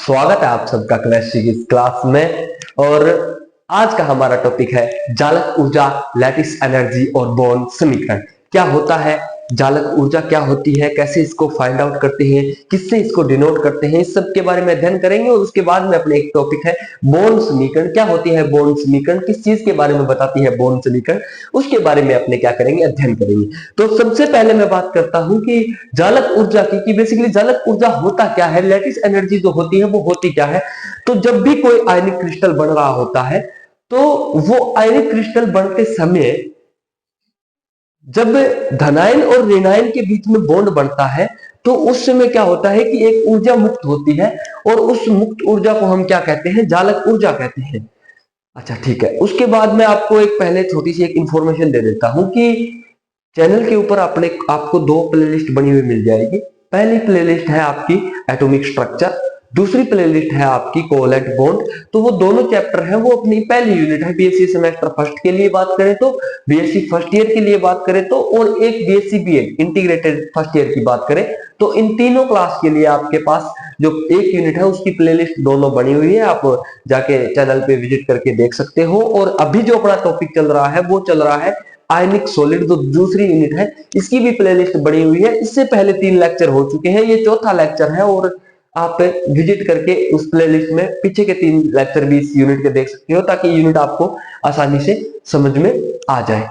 स्वागत है आप सबका केमिस्ट्री की क्लास में। और आज का हमारा टॉपिक है जालक ऊर्जा, लैटिस एनर्जी और बोर्न समीकरण। क्या होता है जालक ऊर्जा, क्या होती है, कैसे इसको फाइंड आउट करते हैं, किससे इसको डिनोट करते हैं, इस सब के बारे में अध्ययन करेंगे। और उसके बाद में अपने एक टॉपिक है बोर्न समीकरण। क्या होती है बोर्न समीकरण, किस चीज के बारे में बताती है बोर्न समीकरण, उसके बारे में अपने क्या करेंगे, अध्ययन करेंगे। तो सबसे पहले मैं बात करता हूं कि जालक ऊर्जा की, कि बेसिकली जालक ऊर्जा होता क्या है, लैटिस एनर्जी जो होती है वो होती क्या है। तो जब भी कोई आयनिक क्रिस्टल बन रहा होता है तो वो आयनिक क्रिस्टल बनते समय जब धनायन और ऋणायन के बीच में बॉन्ड बनता है तो उस समय क्या होता है कि एक ऊर्जा मुक्त होती है और उस मुक्त ऊर्जा को हम क्या कहते हैं, जालक ऊर्जा कहते हैं। अच्छा ठीक है, उसके बाद मैं आपको एक पहले छोटी सी एक इंफॉर्मेशन दे देता हूं कि चैनल के ऊपर आपको दो प्लेलिस्ट बनी हुई मिल जाएगी। पहली प्लेलिस्ट है आपकी एटॉमिक स्ट्रक्चर, दूसरी प्लेलिस्ट है आपकी कोवैलेंट बॉन्ड। तो वो दोनों चैप्टर है, वो अपनी पहली यूनिट है। बीएससी सेमेस्टर फर्स्ट के लिए बात करें तो, बीएससी फर्स्ट ईयर के लिए बात करें तो, और एक BSc BEd integrated first year की बात करें तो, इन तीनों क्लास के लिए आपके पास जो एक यूनिट है उसकी प्लेलिस्ट दोनों बनी हुई है। आप जाके चैनल पे विजिट करके देख सकते हो। और अभी जो अपना टॉपिक चल रहा है वो चल रहा है आयनिक सॉलिड, जो दूसरी यूनिट है, इसकी भी प्लेलिस्ट बनी हुई है। इससे पहले 3 लेक्चर हो चुके हैं, ये चौथा लेक्चर है। और आप विजिट करके उस प्लेलिस्ट में पीछे के 3 लेक्चर भी इस यूनिट के देख सकते हो, ताकि यूनिट आपको आसानी से समझ में आ जाए।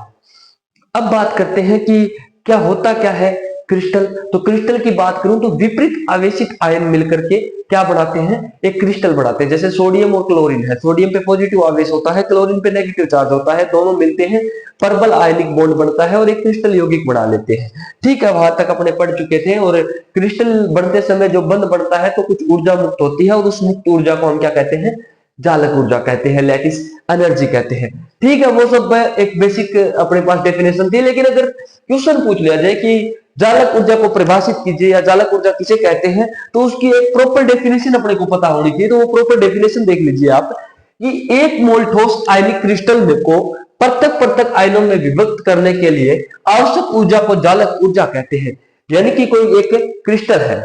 अब बात करते हैं कि क्या होता क्या है क्रिस्टल। तो क्रिस्टल की बात करूं तो विपरीत आवेशित आयन मिलकर के क्या बनाते हैं, एक क्रिस्टल बनाते हैं। जैसे सोडियम और क्लोरीन है, सोडियम पे पॉजिटिव आवेश होता है, क्लोरीन पे नेगेटिव चार्ज होता है, दोनों मिलते हैं, परबल आयनिक बॉन्ड बनता है और एक क्रिस्टल यौगिक बना लेते हैं। ठीक है, वहां तक अपने पढ़ चुके थे। और क्रिस्टल बनते समय जो बंध बनता है तो कुछ ऊर्जा मुक्त होती है और उस मुक्त ऊर्जा को हम क्या कहते हैं, जालक ऊर्जा कहते हैं, लैटिस एनर्जी कहते हैं। ठीक है, वो सब एक बेसिक अपने पास डेफिनेशन थी। लेकिन अगर क्वेश्चन पूछ लिया जाए कि जालक ऊर्जा को परिभाषित कीजिए या जालक ऊर्जा किसे कहते हैं, तो उसकी एक प्रॉपर डेफिनेशन अपने को पता होनी चाहिए। तो वो प्रॉपर डेफिनेशन देख लीजिए आप कि एक मोल ठोस आयनिक क्रिस्टल को पृथक पृथक आयनों में विभक्त करने के लिए आवश्यक ऊर्जा को जालक ऊर्जा कहते हैं। यानी कि कोई एक क्रिस्टल है,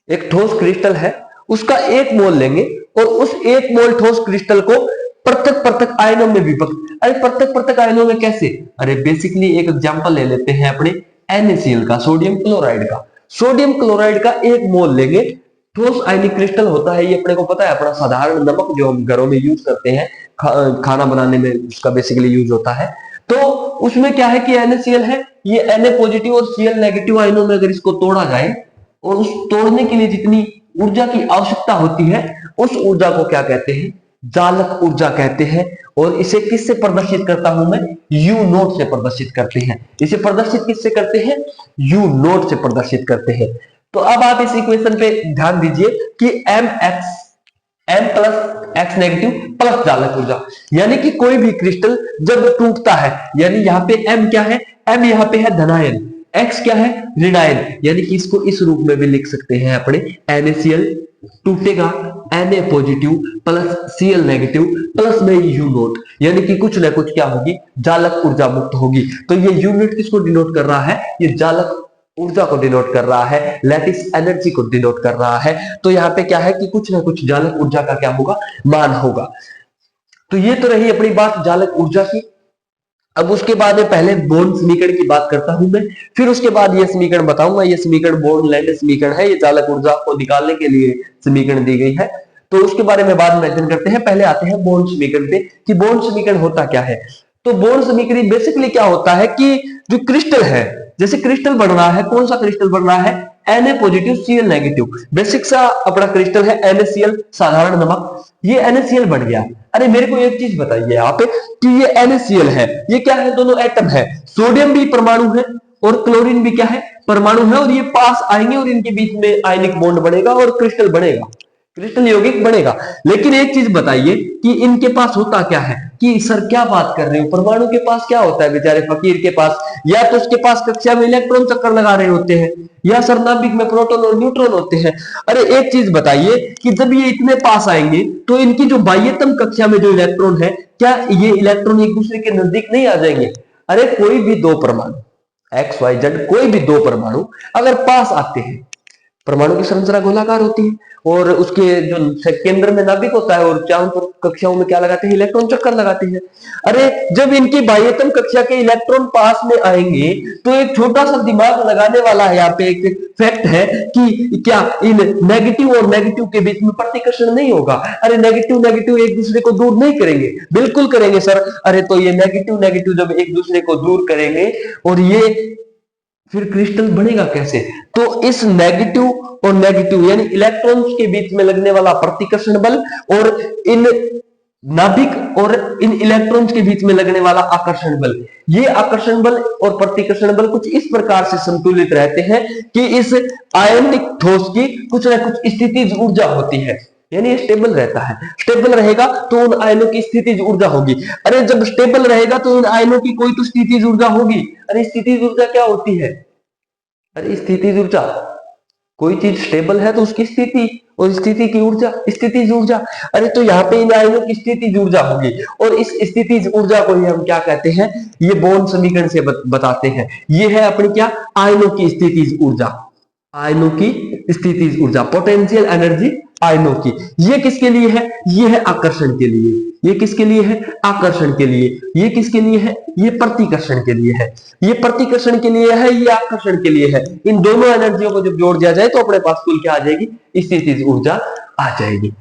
एक ठोस क्रिस्टल है, उसका एक मोल लेंगे और उस एक मोल ठोस क्रिस्टल को पृथक पृथक आयनों में विभक्त। अरे पृथक पृथक आयनों में कैसे, अरे बेसिकली एक एग्जांपल ले लेते हैं अपने NaCl का, सोडियम क्लोराइड का। सोडियम क्लोराइड का एक मोल लेंगे, ठोस आयनिक क्रिस्टल होता है, ये अपने को पता है, अपना साधारण नमक जो हम घरों में यूज करते हैं, खाना बनाने में उसका बेसिकली यूज होता है। तो उसमें क्या है कि NaCl है, ये Na पॉजिटिव और Cl नेगेटिव आयनों में अगर इसको तोड़ा जाए और उस तोड़ने के लिए जितनी ऊर्जा की आवश्यकता होती है उस ऊर्जा को क्या कहते हैं, जालक ऊर्जा कहते हैं। और इसे किससे प्रदर्शित करता हूं मैं, यू नोट से प्रदर्शित करते हैं। इसे प्रदर्शित किससे करते हैं, यू नोट से प्रदर्शित करते हैं। तो अब आप इस इक्वेशन पे ध्यान दीजिए कि m plus x negative plus जालक ऊर्जा, यानी कि कोई भी क्रिस्टल जब टूटता है, यानी यहाँ पे m क्या है, m यहाँ पे है धनायन, x क्या है ऋणायन, यानी कि इसको इस रूप में भी लिख सकते हैं अपने, NaCl टूटेगा Na positive plus Cl negative plus में U नोट, यानी कि कुछ ना कुछ क्या होगी, जालक ऊर्जा मुक्त होगी। तो ये यूनिट किसको डिनोट कर रहा है, ये जालक ऊर्जा को डिनोट कर रहा है, लैटिस एनर्जी को डिनोट कर रहा है। तो यहाँ पे क्या है कि कुछ ना कुछ जालक ऊर्जा का क्या होगा, मान होगा। तो ये तो रही अपनी बात जालक ऊर्जा की। अब उसके बाद में पहले बोर्न समीकरण की बात करता हूं मैं, फिर उसके बाद ये समीकरण बताऊंगा। ये समीकरण बोर्न लैंड समीकरण है, ये जालक ऊर्जा को निकालने के लिए समीकरण दी गई है। तो उसके बारे में बाद में अध्ययन करते हैं। पहले आते हैं बोर्न समीकरण पे कि बोर्न समीकरण होता क्या है। तो बोर्न समीकरण बेसिकली क्या होता है कि जो क्रिस्टल है, जैसे क्रिस्टल बन रहा है, कौन सा क्रिस्टल बन रहा है, Na positive Cl negative, basic सा अपना क्रिस्टल है NaCl, साधारण नमक, ये NaCl बन गया। अरे मेरे को एक चीज बताइए आप कि ये NaCl है, ये क्या है, दोनों एटम है, सोडियम भी परमाणु है और क्लोरीन भी क्या है, परमाणु है, और ये पास आएंगे और इनके बीच में आयनिक बॉन्ड बनेगा और क्रिस्टल बनेगा, क्रिस्टल यौगिक बनेगा। लेकिन एक चीज बताइए कि इनके पास होता क्या है, कि सर क्या बात कर रहे हो, परमाणु के पास क्या होता है, बेचारे फकीर के पास, या तो उसके पास कक्षा में इलेक्ट्रॉन चक्कर लगा रहे होते हैं, या सर नाभिक में प्रोटॉन और न्यूट्रॉन होते हैं। अरे एक चीज बताइए कि जब ये इतने पास आएंगे तो इनकी जो बाह्यतम कक्षा में जो इलेक्ट्रॉन है, क्या ये इलेक्ट्रॉन एक दूसरे के नजदीक नहीं आ जाएंगे। अरे कोई भी दो परमाणु XYZ, कोई भी दो परमाणु अगर पास आते हैं परमाणु की संरचना गोलाकार होती है और उसके जो केंद्र में नाभिक होता है और चारों तरफ कक्षाओं में क्या लगाते हैं, इलेक्ट्रॉन चक्कर लगाते हैं। अरे जब इनकी बाह्यतम कक्षा के इलेक्ट्रॉन पास में आएंगे तो एक छोटा सा दिमाग लगाने वाला है यहाँ पे एक फैक्ट है कि क्या इन नेगेटिव और नेगेटिव के बीच में प्रतिकर्षण नहीं होगा? अरे नेगेटिव नेगेटिव एक दूसरे को दूर नहीं करेंगे, बिल्कुल करेंगे सर। अरे तो ये नेगेटिव नेगेटिव जब एक दूसरे को दूर करेंगे और ये फिर क्रिस्टल बनेगा कैसे? तो इस नेगेटिव और नेगेटिव यानी इलेक्ट्रॉन्स के बीच में लगने वाला प्रतिकर्षण बल और इन नाभिक और इन इलेक्ट्रॉन्स के बीच में लगने वाला आकर्षण बल, ये आकर्षण बल और प्रतिकर्षण बल कुछ इस प्रकार से संतुलित रहते हैं कि इस आयनिक ठोस की कुछ ना कुछ स्थितिज ऊर्जा होती है, यानी ये स्टेबल रहता है। स्टेबल रहेगा तो उन आयनों की स्थितिज ऊर्जा होगी। अरे जब स्टेबल रहेगा तो उन आयनों की कोई तो स्थितिज ऊर्जा होगी। अरे स्थितिज ऊर्जा क्या होती है? अरे स्थितिज ऊर्जा, कोई चीज स्टेबल है तो उसकी स्थिति और स्थिति की ऊर्जा स्थितिज ऊर्जा। अरे तो यहाँ पे इन आयनों की स्थितिज ऊर्जा होगी और इस स्थितिज ऊर्जा को ही हम क्या कहते हैं, ये बोर्न समीकरण से बताते हैं। ये है अपनी क्या, आयनों की स्थितिज ऊर्जा, आयनों की स्थितिज ऊर्जा, पोटेंशियल एनर्जी आयनों की। ये किसके लिए है? ये है आकर्षण के लिए। ये किसके लिए है? आकर्षण के लिए। ये किसके लिए है? ये प्रतिकर्षण के लिए है। ये प्रतिकर्षण के लिए है, ये आकर्षण के लिए है। इन दोनों एनर्जियों को जब जोड़ दिया जाए तो अपने पास कुल क्या आ जाएगी? स्थितिज ऊर्जा आ जाएगी।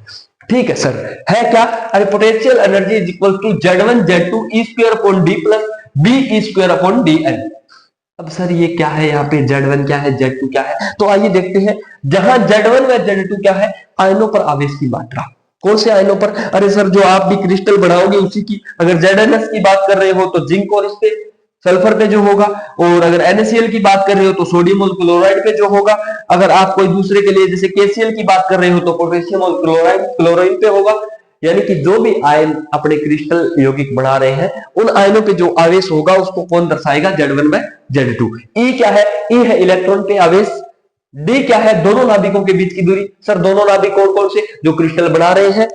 ठीक है सर, है क्या? अरे potential energy is equal to Z1 Z2 E square upon D plus B E square upon DN। अब सर ये क्या है? यहाँ पे Z1 क्या है, Z2 क्या है? तो आइए देखते हैं। जहां Z1 व Z2 क्या है? आयनों पर आवेश की मात्रा। कौन से आयनों पर? अरे सर जो आप भी क्रिस्टल बनाओगे उसी की। अगर ZnS की बात कर रहे हो तो जिंक और इस पे सल्फर पे जो होगा, और अगर NaCl की बात कर रहे हो तो सोडियम और क्लोराइड पे जो होगा। अगर आप कोई दूसरे के लिए जैसे KCl की बात कर रहे हो तो पोटेशियम और क्लोराइड पे होगा। यानी कि जो भी आयन अपने क्रिस्टल यौगिक बना रहे हैं उन आयनों पे जो आवेश होगा उसको कौन दर्शाएगा? Z1 व Z2। E क्या है? E है इलेक्ट्रॉन पे आवेश। D क्या है? दोनों नाभिकों के बीच की दूरी। सर दोनों नाभिक कौन कौन से? जो क्रिस्टल बना रहे हैं।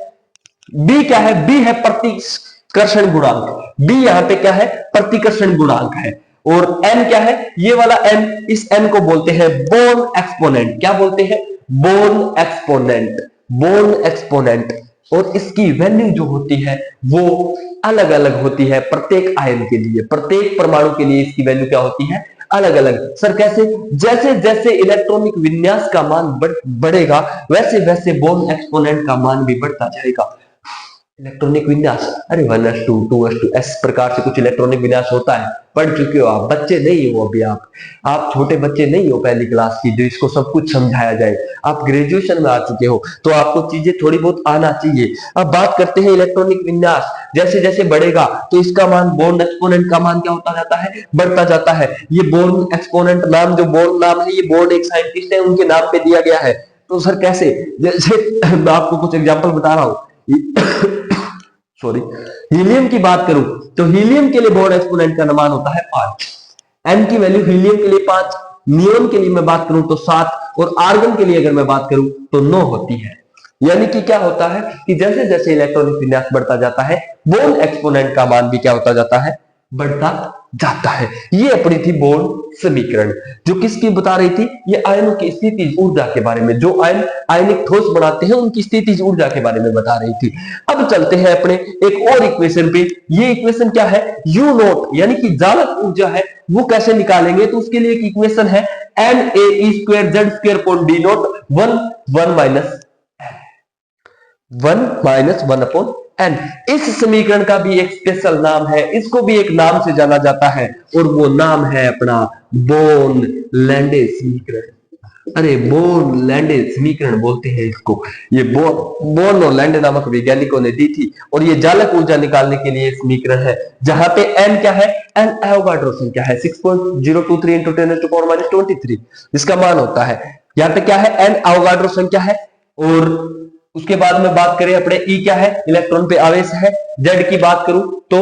B क्या है? B है प्रतिकर्षण गुणांक। B यहाँ पे क्या है? प्रतिकर्षण गुणांक है। और N क्या है? ये वाला N, इस N को बोलते हैं बोर्न एक्सपोनेंट। क्या बोलते हैं? Born exponent. Born exponent. और इसकी वैल्यू जो होती है वो अलग अलग होती है प्रत्येक आयन के लिए, प्रत्येक परमाणु के लिए इसकी वैल्यू क्या होती है? अलग अलग। सर कैसे? जैसे जैसे इलेक्ट्रॉनिक विन्यास का मान बढ़ेगा वैसे वैसे बोर्न एक्सपोनेंट का मान भी बढ़ता जाएगा। इलेक्ट्रॉनिक विन्यास, अरे 1s2 2s2 इस प्रकार से कुछ इलेक्ट्रॉनिक विन्यास होता है। पढ़ चुके हो आप, बच्चे नहीं हो अभी आप छोटे बच्चे नहीं हो पहली क्लास की जो इसको सब कुछ समझाया जाए। आप ग्रेजुएशन में आ चुके हो तो आपको चीजें थोड़ी बहुत आना चाहिए। अब बात करते हैं इलेक्ट्रॉनिक विन्यास। जैसे जैसे बढ़ेगा तो इसका मान, बोर्न एक्सपोनेंट का मान क्या होता जाता है? बढ़ता जाता है। ये बोर्न एक्सपोनेंट नाम, जो बोर्न नाम है, ये बोर्न एक साइंटिस्ट है उनके नाम पे दिया गया है। तो सर कैसे? जैसे मैं आपको कुछ एग्जाम्पल बता रहा हूं। सॉरी, हीलियम की बात करूं तो हीलियम के लिए बोर्न एक्सपोनेंट का मान होता है 5। एन की वैल्यू हीलियम के लिए 5, नियोन के लिए मैं बात करूं तो 7 और आर्गन के लिए अगर मैं बात करूं तो 9 होती है। यानी कि क्या होता है कि जैसे जैसे इलेक्ट्रॉनिक विन्यास बढ़ता जाता है बोर्न एक्सपोनेंट का मान भी क्या होता जाता है? बढ़ता जाता है। ये अपनी थी बोर्न समीकरण जो किसकी बता रही थी? ये आयनों की स्थितिज ऊर्जा के बारे में। जो आयन आयनिक ठोस बनाते हैं उनकी स्थितिज ऊर्जा के बारे में बता रही थी। अब चलते हैं अपने एक और इक्वेशन पे। ये इक्वेशन क्या है? U नोट यानी कि जालक ऊर्जा है वो कैसे निकालेंगे? तो उसके लिए एक इक्वेशन है NaE square Z square upon D note 1 upon n। इस समीकरण का भी एक स्पेशल नाम है, इसको भी एक नाम से जाना जाता है और वो नाम है अपना बोर्न लैंडे समीकरण। अरे बोर्न लैंडे समीकरण बोलते हैं इसको। ये बोर्न और लैंडे नामक वैज्ञानिकों ने दी थी और ये जालक ऊर्जा निकालने के लिए समीकरण है जहां पे n क्या है? n एवोगाड्रो संख्या है 6.023 × 10⁻23 जिसका मान होता है। यहाँ पे क्या है? n एवोगाड्रो संख्या है। और उसके बाद में बात करें अपने E क्या है? इलेक्ट्रॉन पे आवेश है। Z की बात करूं तो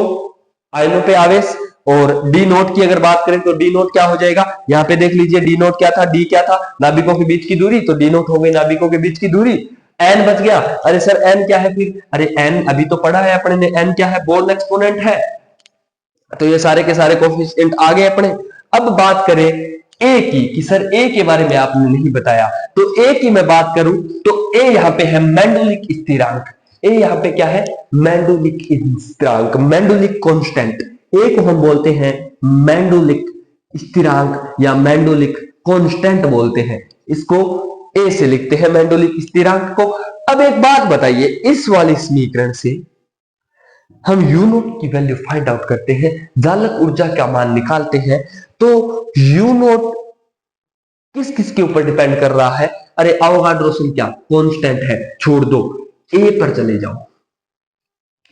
आयनों पे आवेश। और D नोट की अगर बात करें तो D नोट क्या हो जाएगा? यहाँ पे देख लीजिए D नोट क्या था? D क्या था? नाभिकों के बीच की दूरी। तो D नोट हो गई नाभिकों के बीच की दूरी। N बच गया। अरे सर N क्या है फिर? अरे N अभी तो पढ़ा है अपने ने, N क्या है? बोर्न एक्सपोनेंट है। तो ये सारे के सारे कोफिशिएंट आ गए अपने। अब बात करें ए की, कि सर ए के बारे में आपने नहीं बताया, तो ए की मैं बात करूं तो ए यहाँ पे है मेंडुलिक स्थिरांक। ए यहाँ पे क्या है? मेंडुलिक स्थिरांक, मेंडुलिक कांस्टेंट। ए को हम बोलते हैं मेंडुलिक स्थिरांक या मेंडुलिक कांस्टेंट बोलते हैं। इसको ए से लिखते हैं मेंडुलिक स्थिरांक को। अब एक बात बताइए, इस वाले समीकरण से हम यू नोट की वैल्यू फाइंड आउट करते हैं, जालक ऊर्जा का मान निकालते हैं, तो यू नोट किस किस के ऊपर डिपेंड कर रहा है? अरे अवोगाड्रो संख्या कांस्टेंट है, छोड़ दो, ए पर चले जाओ।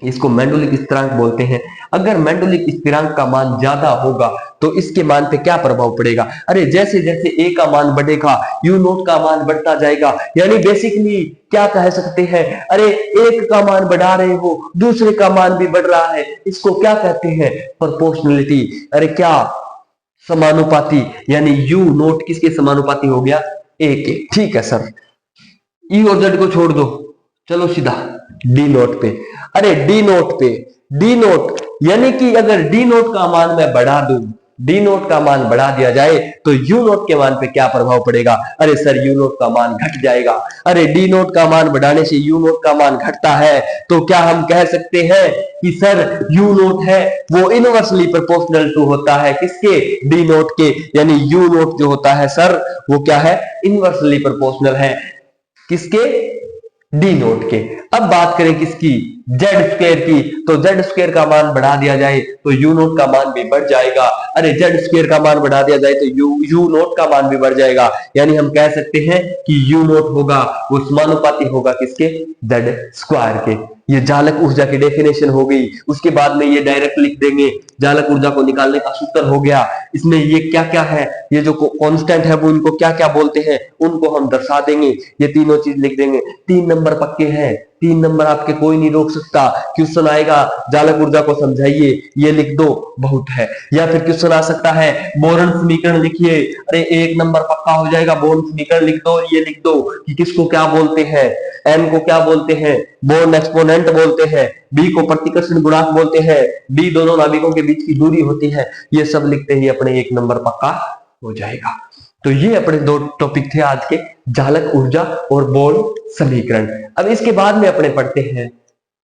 इसको मेंडुलिक स्थिरांक बोलते हैं। अगर मेंडुलिक स्थिरांक का मान ज्यादा होगा तो इसके मान पे क्या प्रभाव पड़ेगा? अरे जैसे जैसे ए का मान बढ़ेगा यू नोट का मान बढ़ता जाएगा। यानी बेसिकली क्या कह सकते हैं, अरे एक का मान बढ़ा रहे हो, दूसरे का मान भी बढ़ रहा है, इसको क्या कहते हैं? प्रोपोर्शनलिटी। अरे क्या? समानुपाती। यानी यू नोट किसके समानुपाती हो गया? ए के। ठीक है सर, ई और जेड को छोड़ दो, चलो सीधा डी नोट पे। अरे डी नोट पे, डी नोट यानी कि अगर डी नोट का मान मैं बढ़ा दूं, डी नोट का मान बढ़ा दिया जाए तो यू नोट के मान पे क्या प्रभाव पड़ेगा? अरे सर यू नोट का मान घट जाएगा। अरे डी नोट का मान बढ़ाने से यू नोट का मान घटता है, तो क्या हम कह सकते हैं कि सर यू नोट है वो इनवर्सली प्रोपोर्शनल टू होता है किसके? डी नोट के। यानी यू नोट जो होता है सर वो क्या है? इनवर्सली प्रोपोर्शनल है किसके? डी नोट के। अब बात करें किसकी? जेड स्क्वायर की, तो जेड स्क्वायर का मान बढ़ा दिया जाए तो यू नोट का मान भी बढ़ जाएगा। अरे जेड स्क्वायर का मान बढ़ा दिया जाए तो यू नोट का मान भी बढ़ जाएगा। यानी हम कह सकते हैं कि यू नोट होगा वो समानुपाती होगा किसके? जेड स्क्वायर के। ये जालक ऊर्जा की डेफिनेशन हो गई। उसके बाद में ये डायरेक्ट लिख देंगे, जालक ऊर्जा को निकालने का सूत्र हो गया। इसमें ये क्या क्या है, ये जो कांस्टेंट है वो इनको क्या क्या बोलते हैं उनको हम दर्शा देंगे। ये तीनों चीज लिख देंगे। 3 नंबर पक्के हैं, 3 नंबर आपके कोई नहीं रोक सकता। क्वेश्चन आएगा जालक ऊर्जा को समझाइए, ये लिख दो, बहुत है। या फिर क्वेश्चन आ सकता है बोरन समीकरण लिखिए, अरे 1 नंबर पक्का हो जाएगा। बोरन समीकरण लिख दो, ये लिख दो कि किसको क्या बोलते हैं, एन को क्या बोलते हैं? बोर्न एक्सपोनेंट बोलते हैं। बी को प्रतिकर्षण गुणांक बोलते हैं। डी दोनों नाभिकों के बीच की दूरी होती है। ये सब लिखते ही अपने 1 नंबर पक्का हो जाएगा। तो ये अपने 2 टॉपिक थे आज के, जालक ऊर्जा और बोर्न समीकरण। अब इसके बाद में अपने पढ़ते हैं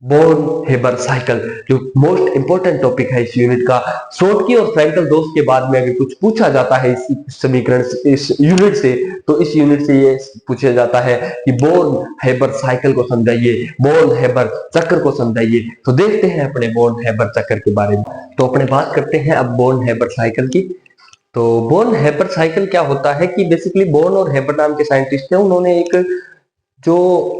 बोर्न हेबर साइकिल, जो मोस्ट इंपोर्टेंट टॉपिक है इस यूनिट का। शॉर्ट की और फ्रैंकल दोष के बाद में अगर कुछ पूछा जाता है इस समीकरण इस यूनिट से, तो इस यूनिट से ये पूछा जाता है कि बोर्न हेबर साइकिल को समझाइए, बोर्न हेबर चक्र को समझाइए। तो देखते हैं अपने बोर्न हेबर चक्र के बारे में। तो अपने बात करते हैं अब बोर्न हेबर साइकिल की। तो बोर्न हेबर साइकिल क्या होता है कि बेसिकली बोर्न और हेबर नाम के साइंटिस्ट हैं, उन्होंने एक जो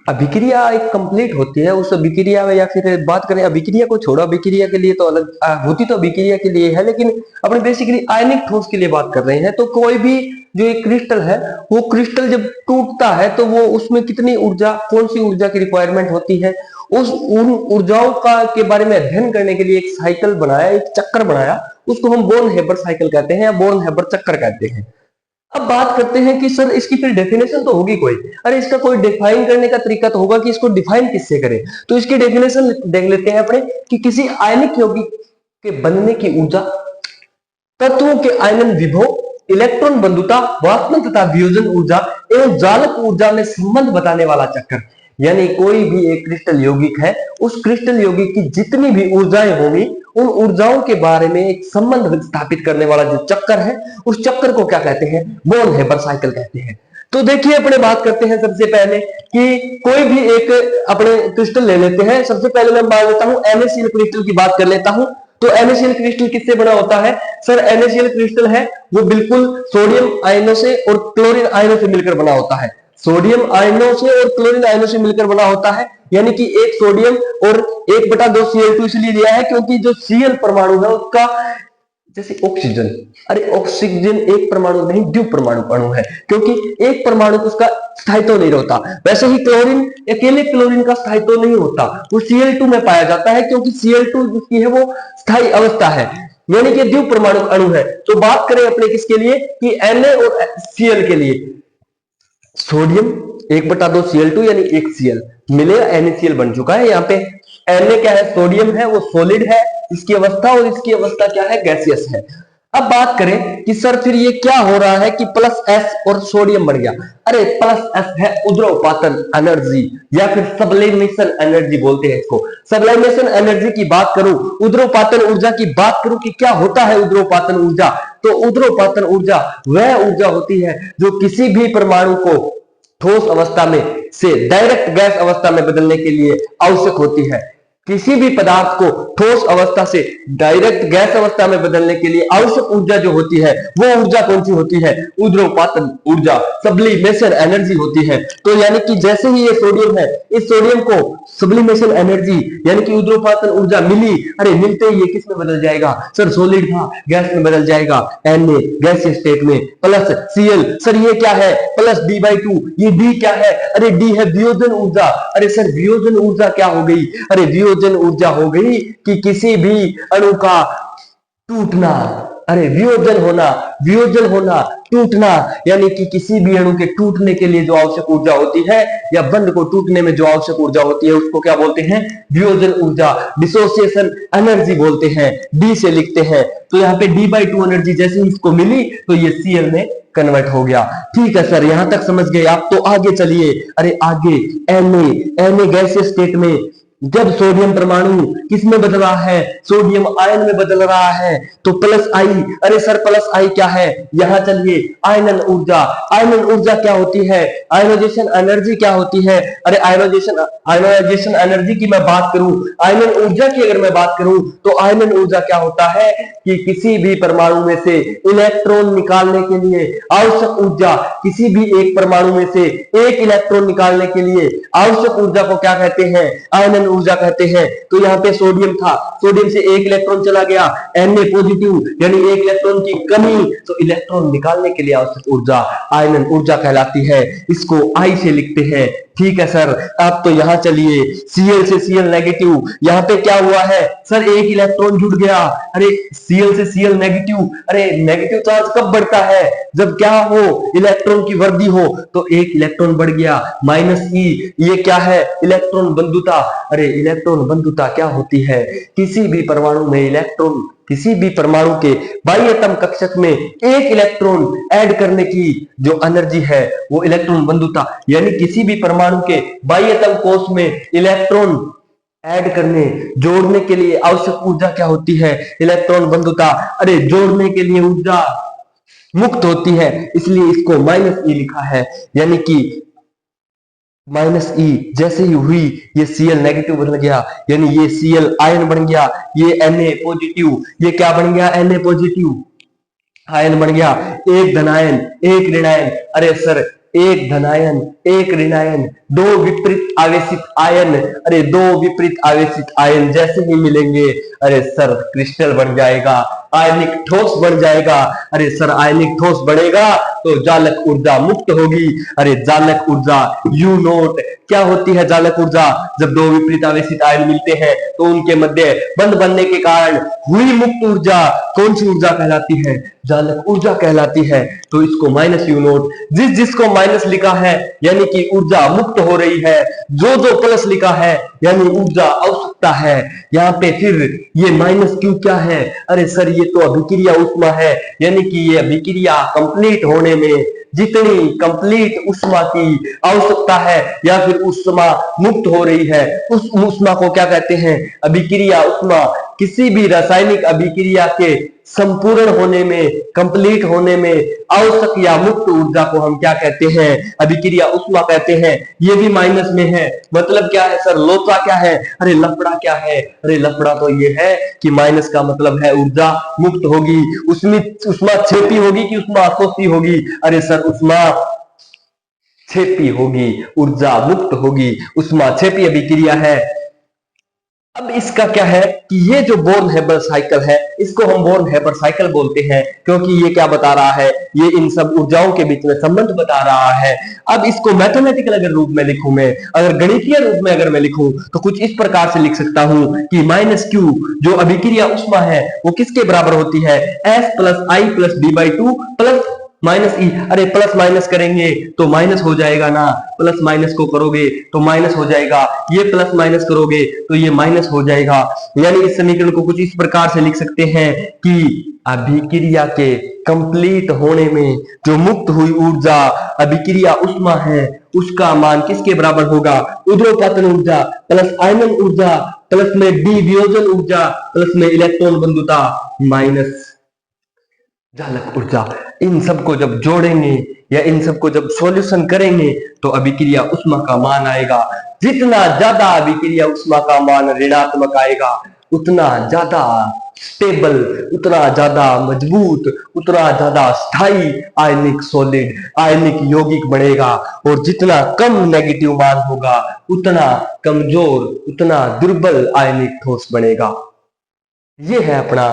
अभिक्रिया एक कंप्लीट होती है, उस अभिक्रिया में, या फिर बात करें अभिक्रिया को छोड़ो, अभिक्रिया के लिए तो अलग होती तो अभिक्रिया के लिए है, लेकिन अपने बेसिकली आयनिक ठोस के लिए बात कर रहे हैं। तो कोई भी जो एक क्रिस्टल है, वो क्रिस्टल जब टूटता है तो वो उसमें कितनी ऊर्जा, कौन सी ऊर्जा की रिक्वायरमेंट होती है, उन ऊर्जाओं का के बारे में अध्ययन करने के लिए एक साइकिल बनाया, एक चक्र बनाया, उसको हम बोर्न हेबर साइकिल कहते हैं या बोर्न हेबर चक्र कहते हैं। अब बात करते हैं कि सर इसकी फिर डेफिनेशन तो होगी कोई, अरे इसका कोई डिफाइन करने का तरीका तो होगा कि इसको डिफाइन किससे करें। तो इसकी डेफिनेशन देख लेते हैं अपने कि किसी आयनिक यौगिक के बनने की ऊर्जा, तत्वों के आयनन विभव, इलेक्ट्रॉन बंधुता, वाष्पन तथा वियोजन ऊर्जा एवं जालक ऊर्जा में संबंध बताने वाला चक्र। यानी कोई भी एक क्रिस्टल यौगिक है, उस क्रिस्टल यौगिक की जितनी भी ऊर्जाएं होंगी, उन ऊर्जाओं के बारे में एक संबंध स्थापित करने वाला जो चक्कर है, उस चक्कर को क्या कहते हैं? बोर्न हेबर साइकिल कहते हैं। तो देखिए अपने बात करते हैं सबसे पहले कि कोई भी एक अपने क्रिस्टल ले लेते हैं। सबसे पहले मैं मान लेता हूं NaCl क्रिस्टल की बात कर लेता हूं। तो NaCl क्रिस्टल किससे बना होता है? सर NaCl क्रिस्टल है वो बिल्कुल सोडियम आयनों से और क्लोरीन आयनों से मिलकर बना होता है। सोडियम आयनों से और क्लोरीन आयनों से मिलकर बना होता है। यानी कि एक सोडियम और 1/2 Cl2 इसलिए लिया है क्योंकि जो Cl परमाणु है उसका, जैसे ऑक्सीजन, अरे ऑक्सीजन एक परमाणु नहीं द्वि परमाणु अणु है, क्योंकि एक परमाणु उसका स्थायित्व नहीं होता। वैसे ही क्लोरीन, अकेले क्लोरीन का स्थायित्व नहीं होता, वो Cl2 में पाया जाता है, क्योंकि Cl2 जिसकी है वो स्थायी अवस्था है, यानी कि द्वि परमाणु अणु है। तो बात करें अपने किसके लिए कि Na और Cl के लिए, सोडियम 1/2 Cl2 यानी 1 Cl मिलेगा, NaCl बन चुका है। यहाँ पे Na क्या है? सोडियम है, वो सॉलिड है इसकी अवस्था, और इसकी अवस्था क्या है? गैसियस है। अब बात करें कि सर फिर ये क्या हो रहा है कि प्लस एस और सोडियम बढ़ गया। अरे प्लस एस है उद्रवपातन एनर्जी या फिर सब्लिमेशन एनर्जी बोलते हैं इसको। सब्लिमेशन एनर्जी की बात करूं, उद्रवपातन ऊर्जा की बात करूं कि क्या होता है उद्रवपातन ऊर्जा, तो उद्रवपातन ऊर्जा वह ऊर्जा होती है जो किसी भी परमाणु को ठोस अवस्था में से डायरेक्ट गैस अवस्था में बदलने के लिए आवश्यक होती है। किसी भी पदार्थ को ठोस अवस्था से डायरेक्ट गैस अवस्था में बदलने के लिए आवश्यक ऊर्जा जो होती है वो ऊर्जा कौन सी होती है, उद्रवपातन ऊर्जा, सब्लिमेशन एनर्जी होती है। तो यानी कि जैसे ही ये सोडियम है, इस सोडियम को सब्लिमेशन एनर्जी यानी कि उद्रवपातन ऊर्जा मिली, अरे मिलते ही ये किस में बदल जाएगा सर, सॉलिड था गैस में बदल जाएगा, Na गैसीय स्टेट में, प्लस Cl, सर ये क्या है प्लस D/2, ये D क्या है, अरे D है वियोजन ऊर्जा। अरे सर वियोजन ऊर्जा क्या हो गई, अरे वियोजन ऊर्जा हो गई कि किसी भी अणु का टूटना, अरे वियोजन होना टूटना, यानी कि किसी भी अणु के टूटने के लिए जो आवश्यक ऊर्जा होती है या बंध को टूटने में जो आवश्यक ऊर्जा होती है उसको क्या बोलते हैं, वियोजन ऊर्जा, डिसोसिएशन एनर्जी बोलते हैं, डी से लिखते हैं। तो यहाँ पे D/2 एनर्जी जैसे ही इसको मिली तो ये Cl में कन्वर्ट हो गया। ठीक है सर, यहां तक समझ गए आप। तो आगे चलिए, अरे आगे Na गैसीय स्टेट में जब सोडियम परमाणु किस में बदल रहा है, सोडियम आयन में बदल रहा है, तो प्लस आई, अरे सर प्लस आई क्या है, यहां चलिए आयनन ऊर्जा क्या होती है, आयनोजेशन एनर्जी क्या होती है। अरे आयनोजेशन एनर्जी की मैं बात करूं, आयनन ऊर्जा की अगर मैं बात करूं तो आयनन ऊर्जा क्या होता है कि किसी भी परमाणु में से इलेक्ट्रॉन निकालने के लिए आवश्यक ऊर्जा, किसी भी एक परमाणु में से एक इलेक्ट्रॉन निकालने के लिए आवश्यक ऊर्जा को क्या कहते हैं, आयनन ऊर्जा कहते हैं। तो यहाँ पे सोडियम था, सोडियम से एक इलेक्ट्रॉन चला गया, Na पॉजिटिव यानी एक इलेक्ट्रॉन की कमी, तो इलेक्ट्रॉन निकालने के लिए आवश्यक ऊर्जा आयनन ऊर्जा कहलाती है। इसको I से लिखते हैं। ठीक है सर, अब तो यहां चलिए Cl से Cl नेगेटिव, यहाँ पे क्या हुआ है सर, एक इलेक्ट्रॉन जुड़ गया। अरे Cl से Cl नेगेटिव, अरे नेगेटिव चार्ज कब बढ़ता है, जब क्या हो, इलेक्ट्रॉन की वृद्धि हो, तो एक इलेक्ट्रॉन बढ़ गया -E, ये क्या है, इलेक्ट्रॉन बंधुता। अरे इलेक्ट्रॉन बंधुता क्या होती है, किसी भी परमाणु में इलेक्ट्रॉन, किसी भी परमाणु के बाह्यतम कक्षक में एक इलेक्ट्रॉन ऐड करने की जो एनर्जी है वो इलेक्ट्रॉन बंधुता, यानी किसी भी परमाणु के बाह्यतम कोश में इलेक्ट्रॉन ऐड करने, जोड़ने के लिए आवश्यक ऊर्जा क्या होती है, इलेक्ट्रॉन बंधुता। अरे जोड़ने के लिए ऊर्जा मुक्त होती है, इसलिए इसको -E लिखा है, यानी कि -E जैसे ही हुई ये Cl नेगेटिव बन गया, यानी ये Cl आयन बन गया, ये Na पॉजिटिव, ये क्या बन गया, Na पॉजिटिव आयन बन गया, एक धनायन एक ऋणायन। अरे सर एक धनायन एक ऋणायन, दो विपरीत आवेशित आयन, अरे दो विपरीत आवेशित आयन जैसे ही मिलेंगे, अरे सर क्रिस्टल बन जाएगा, आयनिक ठोस बन जाएगा। अरे सर आयनिक ठोस बढ़ेगा तो जालक ऊर्जा मुक्त होगी। अरे जालक ऊर्जा U0 क्या होती है, जालक ऊर्जा, जब दो विपरीत आवेशित आयन मिलते हैं तो उनके मध्य बंध बनने के कारण हुई मुक्त ऊर्जा कौन सी ऊर्जा कहलाती है, जालक ऊर्जा कहलाती है। तो इसको -U0, जिसको माइनस लिखा है यानी कि ऊर्जा मुक्त हो रही है, जो प्लस लिखा है यानी ऊर्जा आवश्यकता है। यहाँ पे फिर ये -Q क्या है, अरे सर ये तो अभिक्रिया ऊष्मा है, यानी कि ये अभिक्रिया कंप्लीट होने में जितनी कंप्लीट ऊष्मा की आवश्यकता है या फिर ऊष्मा मुक्त हो रही है, उस ऊष्मा को क्या कहते हैं, अभिक्रिया ऊष्मा। किसी भी रासायनिक अभिक्रिया के संपूर्ण होने में, कंप्लीट होने में आवश्यक या मुक्त ऊर्जा को हम क्या कहते हैं, अभिक्रिया ऊष्मा कहते हैं। ये भी माइनस में है, मतलब क्या है सर, लोचा क्या है, अरे लफड़ा क्या है, अरे लफड़ा तो ये है कि माइनस का मतलब है ऊर्जा मुक्त होगी, उसमें ऊष्मा क्षेपी होगी कि ऊष्मा अशोषी होगी, अरे सर ऊष्मा क्षेपी होगी, ऊर्जा मुक्त होगी, ऊष्मा क्षेपी अभिक्रिया है। अब इसका क्या है कि ये जो बोर्न हेबर साइकिल है इसको हम बोर्न हेबर साइकिल बोलते हैं, क्योंकि ये क्या बता रहा है, ये इन सब ऊर्जाओं के बीच में संबंध बता रहा है। अब इसको मैथमेटिकल अगर रूप में लिखूं मैं, अगर गणितीय रूप में अगर मैं लिखूं तो कुछ इस प्रकार से लिख सकता हूं कि -Q जो अभिक्रिया ऊष्मा है वो किसके बराबर होती है, S + I + D/2 plus minus ई, अरे प्लस माइनस करेंगे तो माइनस हो जाएगा ना, प्लस माइनस को करोगे तो माइनस हो जाएगा, ये प्लस माइनस करोगे तो ये माइनस हो जाएगा। यानी इस समीकरण को कुछ इस प्रकार से लिख सकते हैं कि अभिक्रिया के कंप्लीट होने में जो मुक्त हुई ऊर्जा अभिक्रिया उष्मा है, उसका मान किसके बराबर होगा, ऊर्ध्वपातन ऊर्जा प्लस आयनन ऊर्जा प्लस में डी वियोजन ऊर्जा प्लस में इलेक्ट्रॉन बंधुता माइनस चालक ऊर्जा। इन सबको जब जोड़ेंगे या इन सबको जब सॉल्यूशन करेंगे तो अभिक्रिया उष्मा का मान आएगा। जितना ज्यादा अभिक्रिया उष्मा का मान ऋणात्मक आएगा उतना ज्यादा स्टेबल, उतना ज्यादा मजबूत, उतना ज्यादा स्थायी आयनिक सॉलिड, आयनिक यौगिक बनेगा। और जितना कम नेगेटिव मान होगा उतना कमजोर, उतना दुर्बल आयनिक ठोस बनेगा। ये है अपना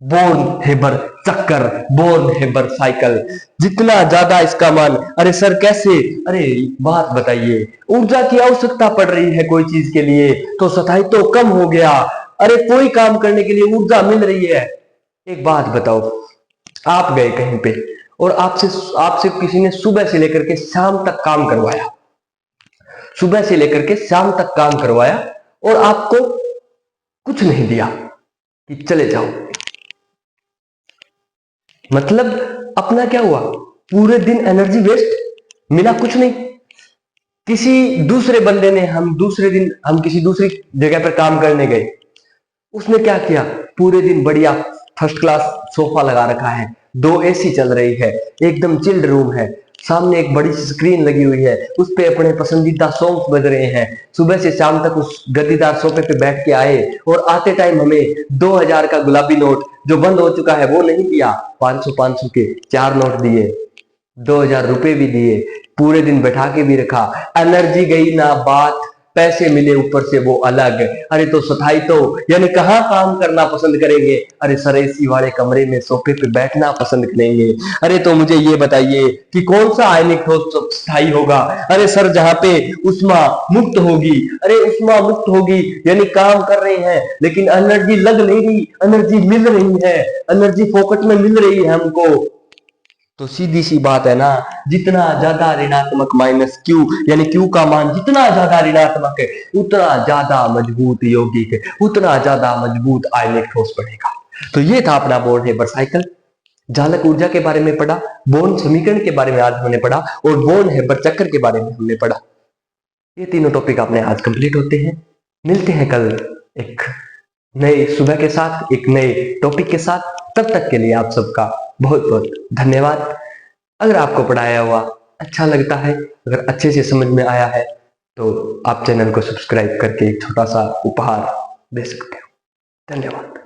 बोर्न हेबर चक्कर, बोर्न हेबर साइकिल। जितना ज्यादा इसका मान, अरे सर कैसे, अरे बात बताइए, ऊर्जा की आवश्यकता पड़ रही है कोई चीज के लिए तो सताई तो कम हो गया, अरे कोई काम करने के लिए ऊर्जा मिल रही है। एक बात बताओ, आप गए कहीं पे और आपसे आपसे किसी ने सुबह से लेकर के शाम तक काम करवाया, सुबह से लेकर के शाम तक काम करवाया और आपको कुछ नहीं दिया कि चले जाओ, मतलब अपना क्या हुआ, पूरे दिन एनर्जी वेस्ट, मिला कुछ नहीं। किसी दूसरे बंदे ने, हम दूसरे दिन हम किसी दूसरी जगह पर काम करने गए, उसने क्या किया, पूरे दिन बढ़िया फर्स्ट क्लास सोफा लगा रखा है, 2 एसी चल रही है, एकदम चिल्ड रूम है, सामने एक बड़ी सी स्क्रीन लगी हुई है, उस पे अपने पसंदीदा सॉन्ग्स बज रहे हैं। सुबह से शाम तक उस गद्दीदार सोफे पे बैठ के आए और आते टाइम हमें 2000 का गुलाबी नोट जो बंद हो चुका है वो नहीं दिया, 500 के 4 नोट दिए, 2000 रुपए भी दिए, पूरे दिन बैठा के भी रखा, एनर्जी गई ना बात, पैसे मिले ऊपर से वो अलग। अरे तो सताई तो, यानी कहाँ काम करना पसंद करेंगे, अरे सर एसी वाले कमरे में सोफे पे बैठना पसंद करेंगे। अरे तो मुझे ये बताइए कि कौन सा आयनिक ठोस स्थायी होगा, अरे सर जहाँ पे उष्मा मुक्त होगी, अरे उष्मा मुक्त होगी यानी काम कर रहे हैं लेकिन एनर्जी लग नहीं रही, एनर्जी मिल रही है, एनर्जी फोकट में मिल रही है हमको। तो सीधी सी बात है ना, जितना ज्यादा ऋणात्मक माइनस क्यू, यानी क्यू का मान जितना ज्यादा ऋणात्मक है उतना ज्यादा मजबूत यौगिक है, उतना ज्यादा मजबूत आयनिक ठोस बनेगा। तो ये था अपना बोर्न हेबर साइकिल। चालक ऊर्जा के बारे में पढ़ा, बोर्न समीकरण के बारे में आज हमने पढ़ा और बोर्न हेबर चक्कर के बारे में हमने पढ़ा। ये तीनों टॉपिक अपने आज कंप्लीट होते हैं। मिलते हैं कल एक नए सुबह के साथ, एक नए टॉपिक के साथ। तब तक के लिए आप सबका बहुत बहुत धन्यवाद। अगर आपको पढ़ाया हुआ अच्छा लगता है, अगर अच्छे से समझ में आया है तो आप चैनल को सब्सक्राइब करके एक छोटा सा उपहार दे सकते हो। धन्यवाद।